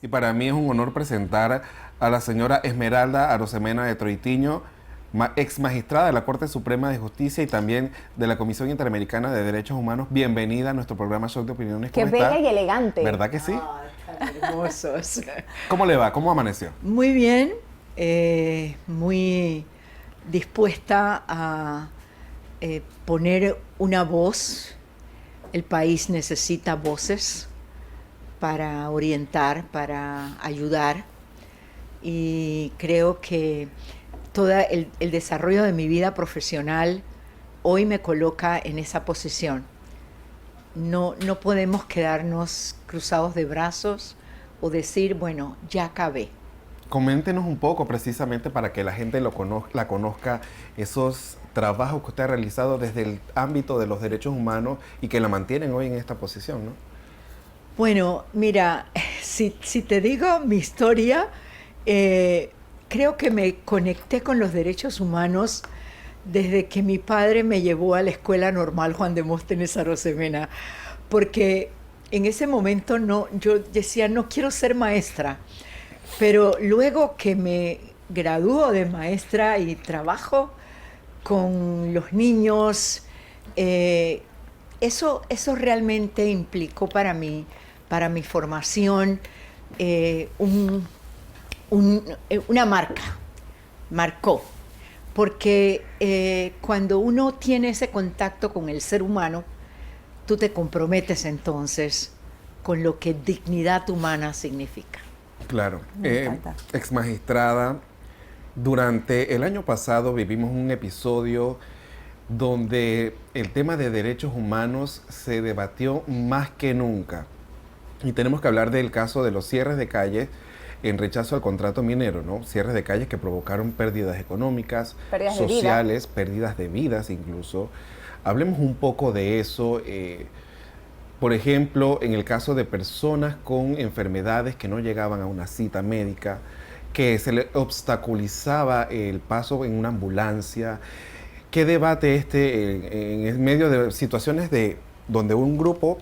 Y para mí es un honor presentar a la señora Esmeralda Arosemena de Troitiño, ex magistrada de la Corte Suprema de Justicia y también de la Comisión Interamericana de Derechos Humanos. Bienvenida a nuestro programa Shock de Opiniones. Qué ¿Cómo bella está? y elegante. ¿Verdad que sí? Ah, están hermosos. ¿Cómo le va? ¿Cómo amaneció? Muy bien, muy dispuesta a poner una voz. El país necesita voces para orientar, para ayudar. Y creo que todo el desarrollo de mi vida profesional hoy me coloca en esa posición. No podemos quedarnos cruzados de brazos o decir, bueno, ya acabé. Coméntenos un poco precisamente para que la gente la conozca, esos trabajos que usted ha realizado desde el ámbito de los derechos humanos y que la mantienen hoy en esta posición, ¿no? Bueno, mira, si te digo mi historia, creo que me conecté con los derechos humanos desde que mi padre me llevó a la Escuela Normal Juan Demóstenes Arosemena, porque en ese momento yo decía, no quiero ser maestra, pero luego que me gradúo de maestra y trabajo con los niños, eso realmente implicó para mí, para mi formación, una marcó. Porque cuando uno tiene ese contacto con el ser humano, tú te comprometes entonces con lo que dignidad humana significa. Claro. Me encanta. Ex magistrada, durante el año pasado vivimos un episodio donde el tema de derechos humanos se debatió más que nunca. Y tenemos que hablar del caso de los cierres de calles en rechazo al contrato minero, ¿no? Cierres de calles que provocaron pérdidas económicas, Pérdidas de vida. sociales, pérdidas de vidas incluso. Hablemos un poco de eso. Por ejemplo, en el caso de personas con enfermedades que no llegaban a una cita médica, que se le obstaculizaba el paso en una ambulancia. ¿Qué debate en medio de situaciones donde un grupo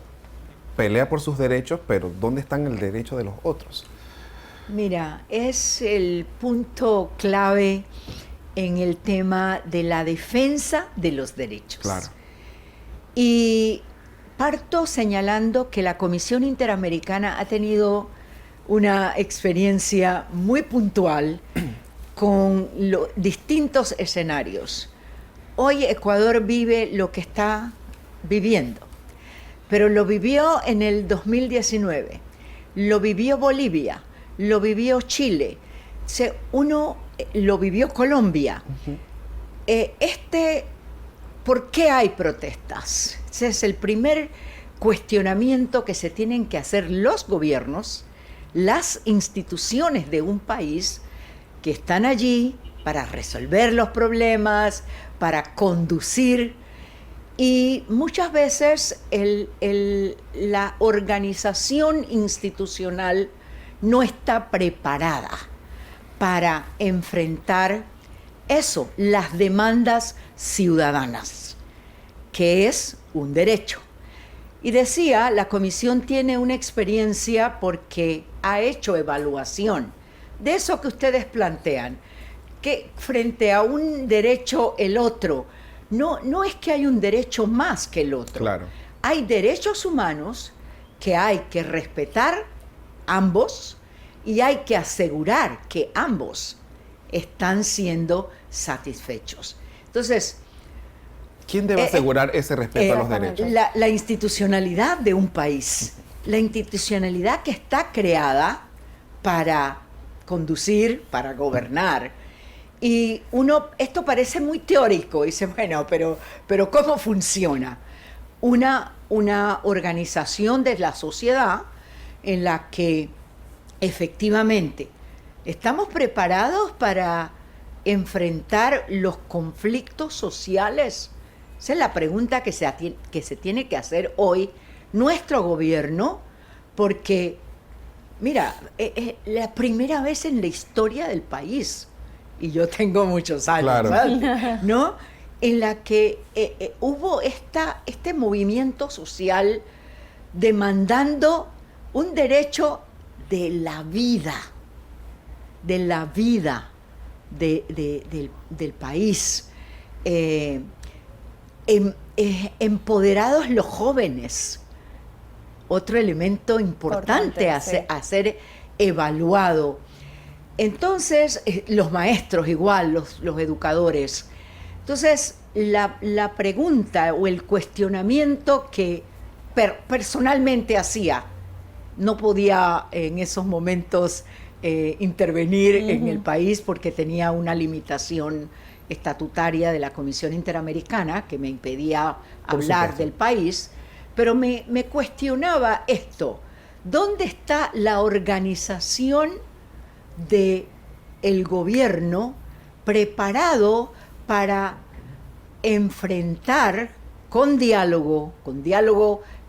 pelea por sus derechos, pero dónde están el derecho de los otros? Mira, es el punto clave en el tema de la defensa de los derechos. Claro. Y parto señalando que la Comisión Interamericana ha tenido una experiencia muy puntual con distintos escenarios. Hoy Ecuador vive lo que está viviendo, pero lo vivió en el 2019, lo vivió Bolivia, lo vivió Chile, lo vivió Colombia. ¿Por qué hay protestas? Ese es el primer cuestionamiento que se tienen que hacer los gobiernos, las instituciones de un país que están allí para resolver los problemas, para conducir. Y muchas veces la organización institucional no está preparada para enfrentar eso, las demandas ciudadanas, que es un derecho. Y decía, la comisión tiene una experiencia porque ha hecho evaluación de eso que ustedes plantean, que frente a un derecho el otro, no es que hay un derecho más que el otro. Claro. Hay derechos humanos que hay que respetar ambos y hay que asegurar que ambos están siendo satisfechos. Entonces, ¿quién debe asegurar ese respeto a los derechos? La institucionalidad de un país, la institucionalidad que está creada para conducir, para gobernar. Y esto parece muy teórico, y dice, bueno, pero ¿cómo funciona? Una organización de la sociedad en la que efectivamente estamos preparados para enfrentar los conflictos sociales. Esa es la pregunta que se tiene que hacer hoy nuestro gobierno, porque, mira, la primera vez en la historia del país, y yo tengo muchos años, Claro. ¿sabes? ¿No? En la que hubo este movimiento social demandando un derecho de la vida, del país. Empoderados los jóvenes, otro elemento importante a ser evaluado. Entonces, los maestros igual, los educadores. Entonces, la pregunta o el cuestionamiento que personalmente hacía, no podía en esos momentos intervenir en el país porque tenía una limitación estatutaria de la Comisión Interamericana que me impedía hablar del país, pero me cuestionaba esto: ¿dónde está la organización del gobierno preparado para enfrentar con diálogo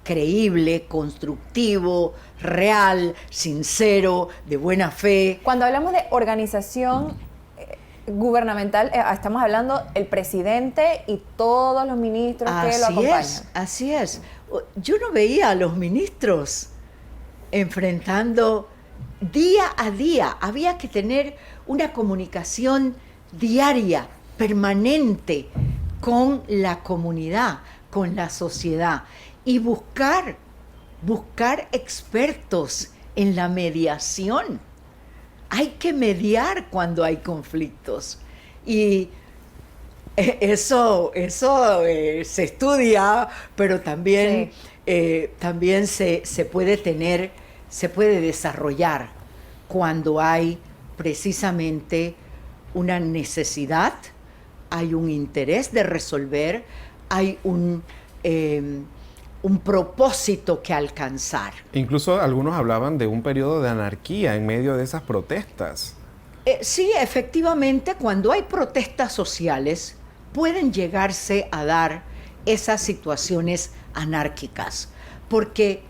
creíble, constructivo, real, sincero, de buena fe? Cuando hablamos de organización gubernamental, estamos hablando el presidente y todos los ministros que lo acompañan. Así es. Yo no veía a los ministros enfrentando día a día. Había que tener una comunicación diaria, permanente, con la comunidad, con la sociedad, y buscar expertos en la mediación. Hay que mediar cuando hay conflictos, y eso se estudia, pero también, también se puede desarrollar cuando hay precisamente una necesidad, hay un interés de resolver, hay un propósito que alcanzar. Incluso algunos hablaban de un periodo de anarquía en medio de esas protestas. Sí, efectivamente, cuando hay protestas sociales, pueden llegarse a dar esas situaciones anárquicas, porque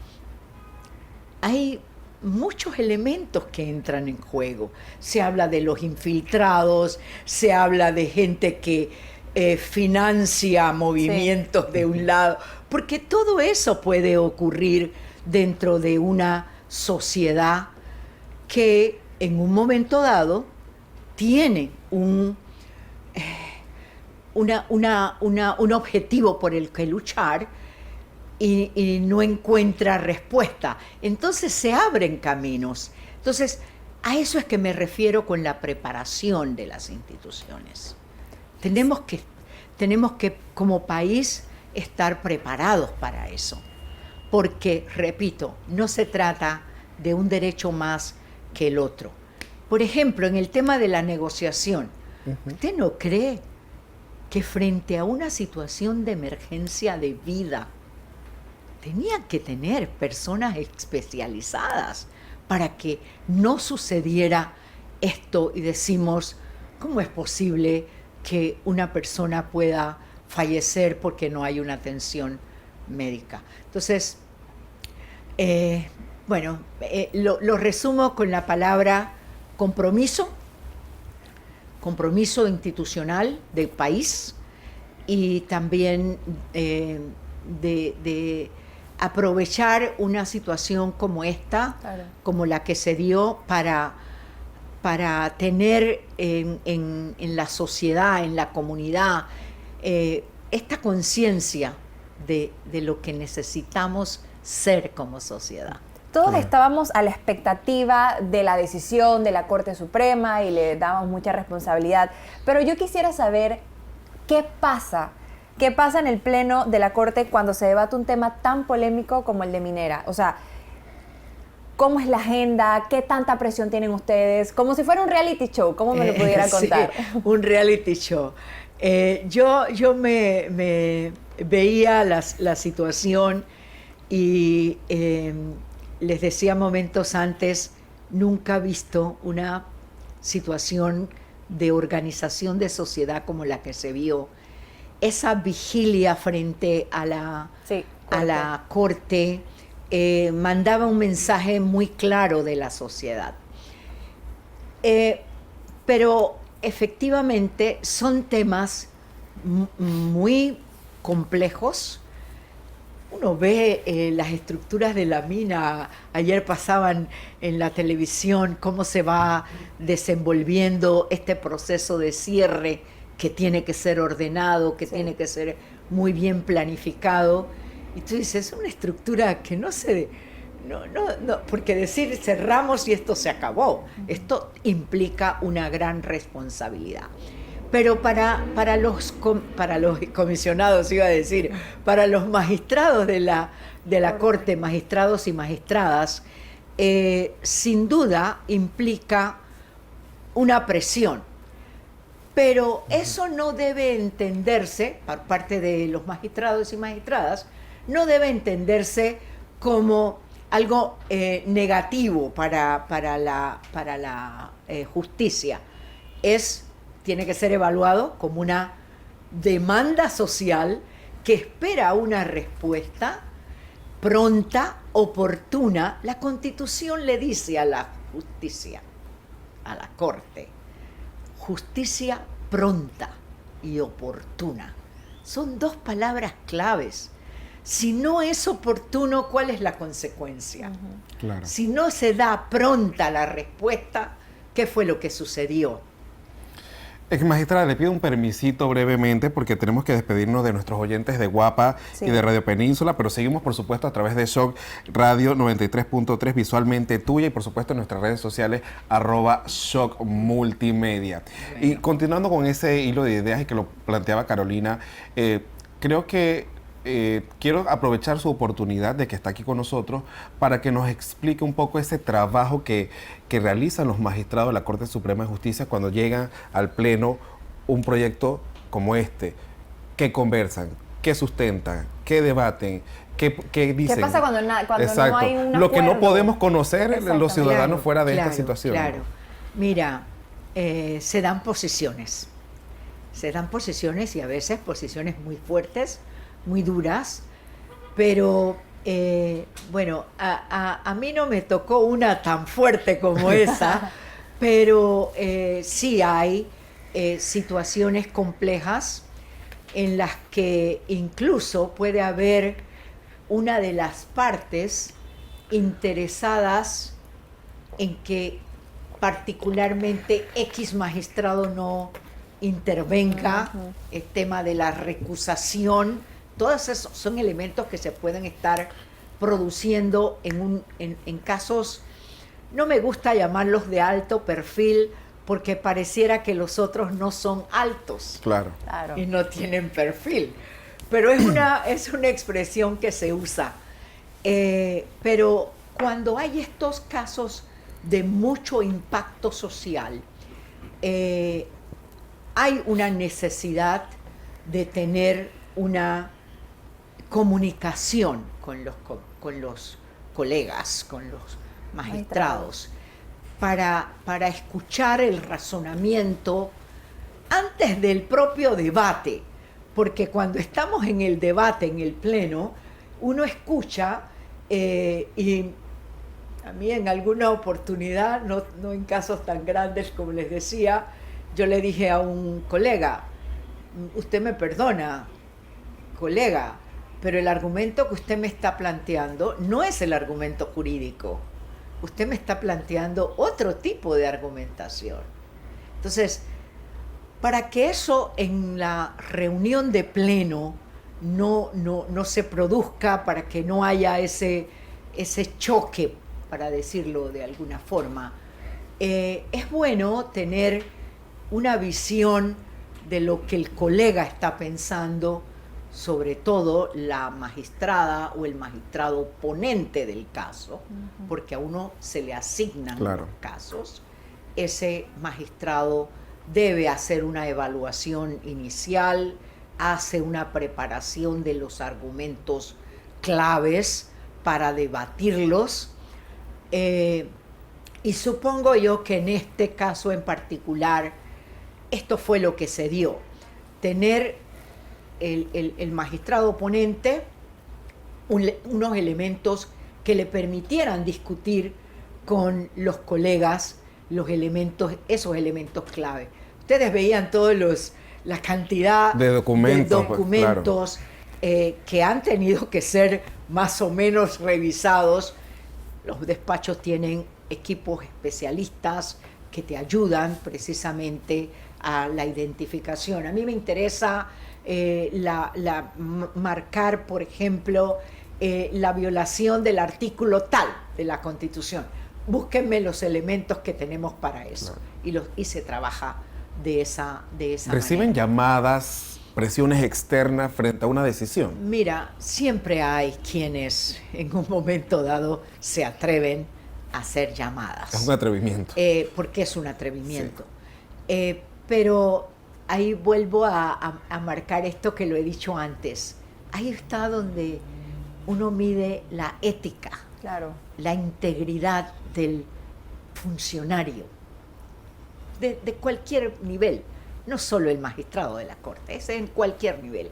hay muchos elementos que entran en juego. Se habla de los infiltrados, se habla de gente que financia movimientos de un lado, porque todo eso puede ocurrir dentro de una sociedad que en un momento dado tiene un objetivo por el que luchar y no encuentra respuesta. Entonces se abren caminos. Entonces, a eso es que me refiero con la preparación de las instituciones. Tenemos que, como país, estar preparados para eso. Porque, repito, no se trata de un derecho más que el otro. Por ejemplo, en el tema de la negociación, ¿usted no cree que frente a una situación de emergencia de vida, tenían que tener personas especializadas para que no sucediera esto? Y decimos, ¿cómo es posible que una persona pueda fallecer porque no hay una atención médica? Entonces, lo resumo con la palabra compromiso institucional del país, y también de aprovechar una situación como esta, claro, como la que se dio, para tener en la sociedad, en la comunidad, esta conciencia de lo que necesitamos ser como sociedad. Todos estábamos a la expectativa de la decisión de la Corte Suprema y le damos mucha responsabilidad, pero yo quisiera saber qué pasa en el Pleno de la Corte cuando se debate un tema tan polémico como el de Minera. O sea, ¿cómo es la agenda? ¿Qué tanta presión tienen ustedes? Como si fuera un reality show, ¿cómo me lo pudiera contar? Sí, un reality show. Yo me veía la situación y les decía momentos antes, nunca he visto una situación de organización de sociedad como la que se vio. Esa vigilia frente a la Corte mandaba un mensaje muy claro de la sociedad. Pero efectivamente son temas muy complejos, uno ve las estructuras de la mina. Ayer pasaban en la televisión cómo se va desenvolviendo este proceso de cierre que tiene que ser ordenado, que tiene que ser muy bien planificado. Y tú dices, es una estructura que no se... No, porque decir cerramos y esto se acabó, esto implica una gran responsabilidad. Pero para los comisionados, iba a decir, para los magistrados de la Corte, magistrados y magistradas, sin duda implica una presión. Pero eso no debe entenderse, por parte de los magistrados y magistradas, no debe entenderse como algo negativo para la justicia. Tiene que ser evaluado como una demanda social que espera una respuesta pronta, oportuna. La Constitución le dice a la justicia, a la Corte, justicia pronta y oportuna. Son dos palabras claves. Si no es oportuno, ¿cuál es la consecuencia? Claro. Si no se da pronta la respuesta, ¿qué fue lo que sucedió? Magistrada, le pido un permisito brevemente porque tenemos que despedirnos de nuestros oyentes de Guapa y de Radio Península, pero seguimos por supuesto a través de Shock Radio 93.3, visualmente tuya, y por supuesto en nuestras redes sociales @Shock Multimedia. Y continuando con ese hilo de ideas y que lo planteaba Carolina, creo que quiero aprovechar su oportunidad de que está aquí con nosotros para que nos explique un poco ese trabajo que realizan los magistrados de la Corte Suprema de Justicia cuando llegan al Pleno un proyecto como este. ¿Qué conversan? ¿Qué sustentan? ¿Qué debaten? ¿Qué dicen? ¿Qué pasa cuando no hay un acuerdo? Lo que no podemos conocer los ciudadanos fuera de esta situación. Claro. Mira, se dan posiciones. Se dan posiciones y a veces posiciones muy fuertes, muy duras, pero bueno, a mí no me tocó una tan fuerte como esa, pero sí hay situaciones complejas en las que incluso puede haber una de las partes interesadas en que particularmente X magistrado no intervenga, el tema de la recusación. Todos esos son elementos que se pueden estar produciendo en casos, no me gusta llamarlos de alto perfil, porque pareciera que los otros no son altos. Claro. Y no tienen perfil. Pero es una expresión que se usa. Pero cuando hay estos casos de mucho impacto social, hay una necesidad de tener una comunicación con los colegas, con los magistrados, para escuchar el razonamiento antes del propio debate, porque cuando estamos en el debate, en el pleno, uno escucha y a mí en alguna oportunidad, no en casos tan grandes como les decía, yo le dije a un colega, usted me perdona, colega, pero el argumento que usted me está planteando no es el argumento jurídico. Usted me está planteando otro tipo de argumentación. Entonces, para que eso en la reunión de pleno no se produzca, para que no haya ese choque, para decirlo de alguna forma, es bueno tener una visión de lo que el colega está pensando, sobre todo la magistrada o el magistrado ponente del caso, porque a uno se le asignan los casos. Ese magistrado debe hacer una evaluación inicial, hace una preparación de los argumentos claves para debatirlos, y supongo yo que en este caso en particular esto fue lo que se dio, tener el magistrado ponente unos elementos que le permitieran discutir con los colegas esos elementos clave. Ustedes veían la cantidad de documentos, documentos que han tenido que ser más o menos revisados. Los despachos tienen equipos especialistas que te ayudan precisamente a la identificación. A mí me interesa marcar, por ejemplo, la violación del artículo tal de la Constitución. Búsquenme los elementos que tenemos para eso. Claro. Y se trabaja de esa ¿Reciben manera. llamadas, presiones externas frente a una decisión? Mira, siempre hay quienes en un momento dado se atreven a hacer llamadas. Es un atrevimiento. Porque es un atrevimiento. Sí. Pero ahí vuelvo a marcar esto que lo he dicho antes. Ahí está donde uno mide la ética, claro, la integridad del funcionario, de cualquier nivel, no solo el magistrado de la Corte, es en cualquier nivel.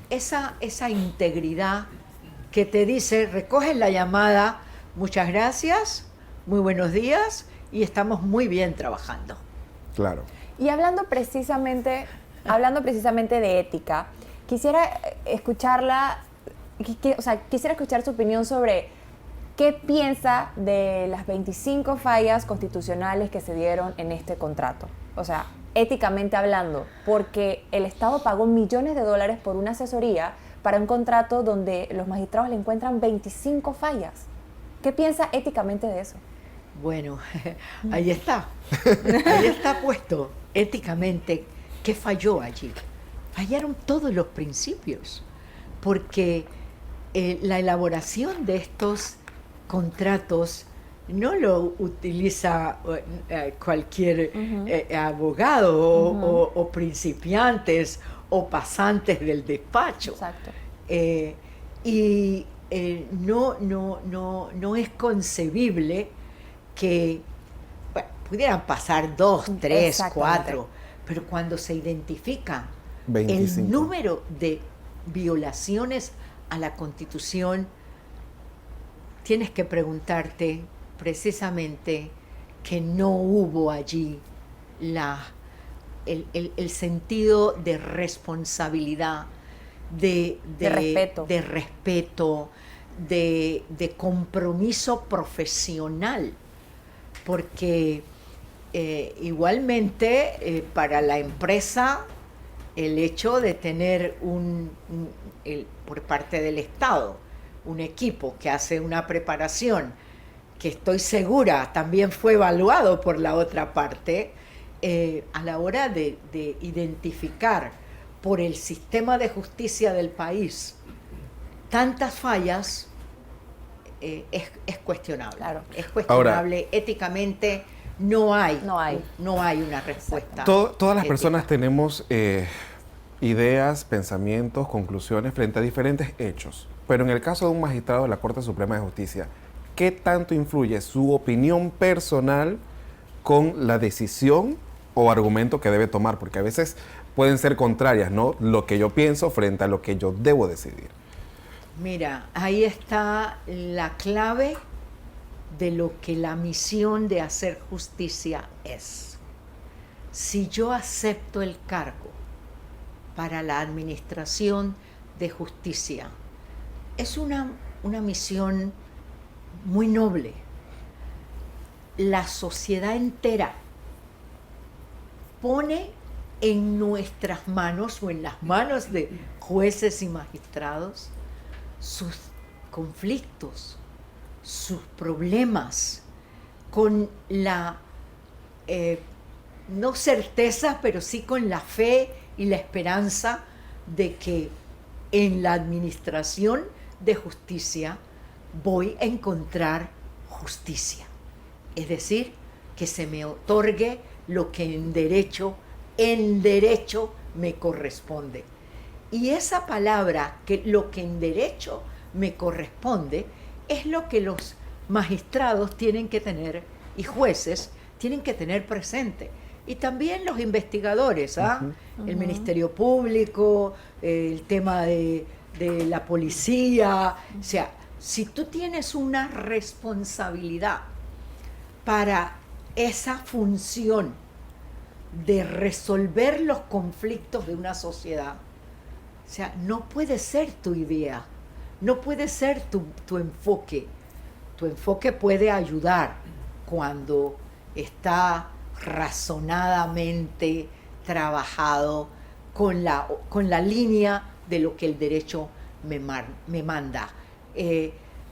Esa integridad que te dice, recoges la llamada, muchas gracias, muy buenos días y estamos muy bien trabajando. Claro. Y hablando precisamente de ética, quisiera escuchar su opinión sobre qué piensa de las 25 fallas constitucionales que se dieron en este contrato. O sea, éticamente hablando, porque el Estado pagó millones de dólares por una asesoría para un contrato donde los magistrados le encuentran 25 fallas. ¿Qué piensa éticamente de eso? Bueno, ahí está puesto éticamente. ¿Qué falló allí? Fallaron todos los principios, porque la elaboración de estos contratos no lo utiliza cualquier abogado o principiantes o pasantes del despacho. Exacto. No es concebible que pudieran pasar 2, 3, 4, pero cuando se identifica 25. El número de violaciones a la Constitución, tienes que preguntarte precisamente que no hubo allí el sentido de responsabilidad, de respeto, de compromiso profesional, porque igualmente para la empresa el hecho de tener por parte del Estado un equipo que hace una preparación que estoy segura también fue evaluado por la otra parte, a la hora de identificar por el sistema de justicia del país tantas fallas, es cuestionable. Claro. Es cuestionable. Ahora, éticamente no hay una respuesta. Todas las personas tenemos ideas, pensamientos, conclusiones frente a diferentes hechos. Pero en el caso de un magistrado de la Corte Suprema de Justicia, ¿qué tanto influye su opinión personal con la decisión o argumento que debe tomar? Porque a veces pueden ser contrarias, ¿no? Lo que yo pienso frente a lo que yo debo decidir. Mira, ahí está la clave de lo que la misión de hacer justicia es. Si yo acepto el cargo para la administración de justicia, es una misión muy noble. La sociedad entera pone en nuestras manos o en las manos de jueces y magistrados sus conflictos, sus problemas, con la, no certeza, pero sí con la fe y la esperanza de que en la administración de justicia voy a encontrar justicia. Es decir, que se me otorgue lo que en derecho me corresponde. Y esa palabra, que lo que en derecho me corresponde, es lo que los magistrados tienen que tener y jueces tienen que tener presente. Y también los investigadores, el Ministerio Público, el tema de la policía. O sea, si tú tienes una responsabilidad para esa función de resolver los conflictos de una sociedad, O sea, no puede ser tu idea, no puede ser tu enfoque. Tu enfoque puede ayudar cuando está razonadamente trabajado con la línea de lo que el derecho me manda.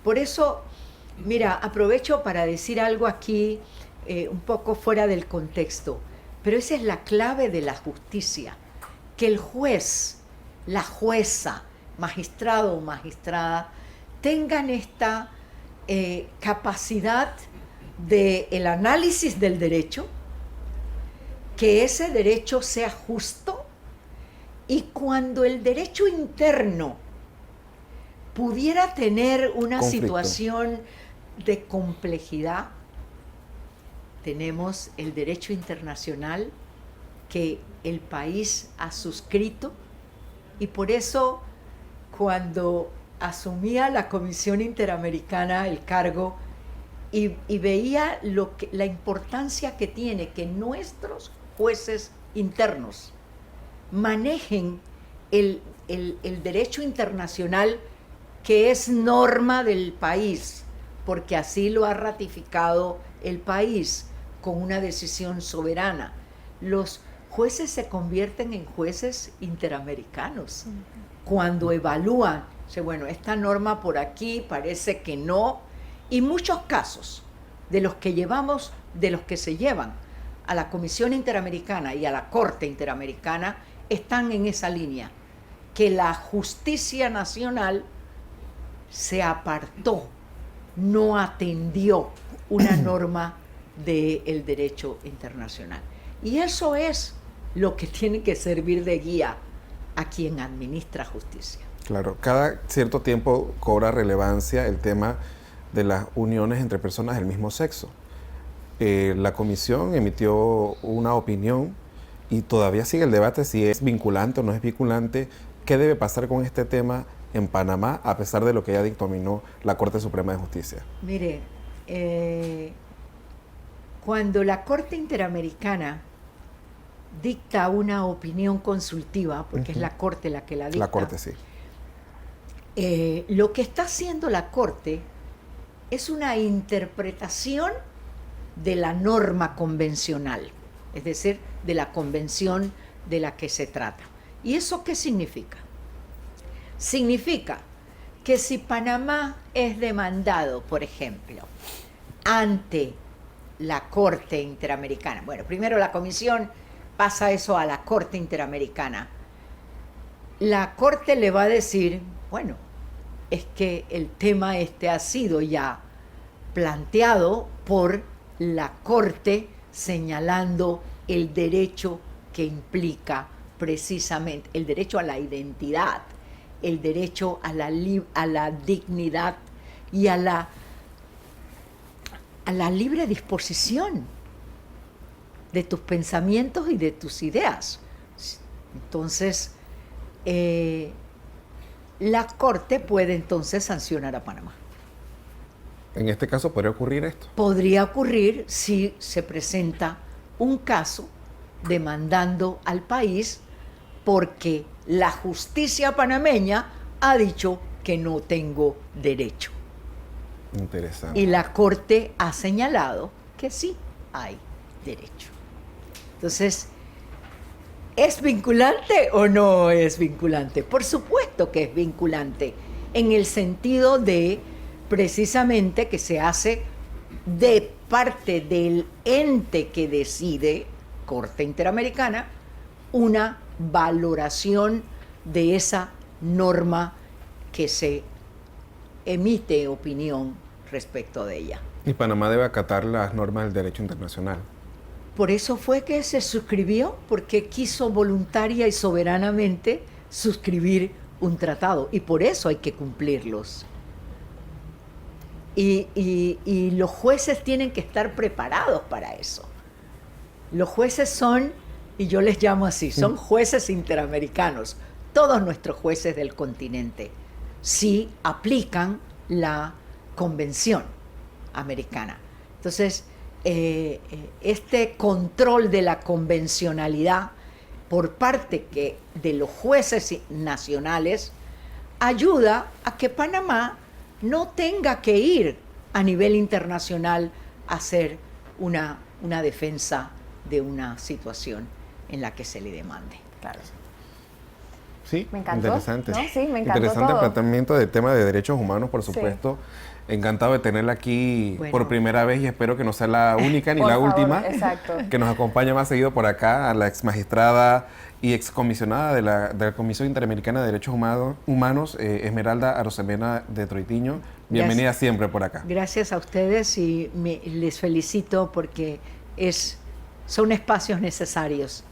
Por eso, mira, aprovecho para decir algo aquí un poco fuera del contexto, pero esa es la clave de la justicia, que el juez, la jueza, magistrado o magistrada, tengan esta capacidad del análisis del derecho, que ese derecho sea justo, y cuando el derecho interno pudiera tener una Conflicto. situación de complejidad, tenemos el derecho internacional que el país ha suscrito, y por eso cuando asumía la Comisión Interamericana el cargo y veía la importancia que tiene que nuestros jueces internos manejen el derecho internacional, que es norma del país, porque así lo ha ratificado el país con una decisión soberana. Los jueces se convierten en jueces interamericanos cuando evalúan, bueno, esta norma por aquí parece que no, y muchos casos de los que se llevan a la Comisión Interamericana y a la Corte Interamericana están en esa línea, que la justicia nacional se apartó, no atendió una norma del derecho internacional. Y eso es lo que tiene que servir de guía a quien administra justicia. Claro, cada cierto tiempo cobra relevancia el tema de las uniones entre personas del mismo sexo. La comisión emitió una opinión y todavía sigue el debate si es vinculante o no es vinculante. ¿Qué debe pasar con este tema en Panamá, a pesar de lo que ya dictaminó la Corte Suprema de Justicia? Mire, cuando la Corte Interamericana dicta una opinión consultiva, porque es la Corte la que la dicta. La Corte, sí. Lo que está haciendo la Corte es una interpretación de la norma convencional, es decir, de la convención de la que se trata. ¿Y eso qué significa? Significa que si Panamá es demandado, por ejemplo, ante la Corte Interamericana, bueno, primero la Comisión pasa eso a la Corte Interamericana, la Corte le va a decir, bueno, es que el tema ha sido ya planteado por la Corte, señalando el derecho que implica precisamente el derecho a la identidad, el derecho a la dignidad y a la libre disposición de tus pensamientos y de tus ideas. Entonces, la Corte puede entonces sancionar a Panamá. En este caso, ¿podría ocurrir esto? Podría ocurrir si se presenta un caso demandando al país porque la justicia panameña ha dicho que no tengo derecho. Interesante. Y la Corte ha señalado que sí hay derecho. Entonces, ¿es vinculante o no es vinculante? Por supuesto que es vinculante, en el sentido de precisamente que se hace de parte del ente que decide, Corte Interamericana, una valoración de esa norma que se emite opinión respecto de ella. Y Panamá debe acatar las normas del derecho internacional. Por eso fue que se suscribió, porque quiso voluntaria y soberanamente suscribir un tratado, y por eso hay que cumplirlos. Y los jueces tienen que estar preparados para eso. Los jueces son, y yo les llamo así, son jueces interamericanos. Todos nuestros jueces del continente sí aplican la Convención Americana. Entonces, este control de la convencionalidad por parte de los jueces nacionales ayuda a que Panamá no tenga que ir a nivel internacional a hacer una defensa de una situación en la que se le demande. Claro. Sí, Me encantó, interesante. ¿no? Sí, me encantó interesante todo. planteamiento del tema de derechos humanos, por Sí. supuesto. Encantado de tenerla aquí Bueno. por primera vez y espero que no sea la única ni Por la favor, última. exacto. Que nos acompañe más seguido por acá, a la ex magistrada y ex comisionada de la Comisión Interamericana de Derechos Humanos, Esmeralda Arosemena de Troitiño. Bienvenida siempre por acá. Gracias a ustedes y les felicito porque son espacios necesarios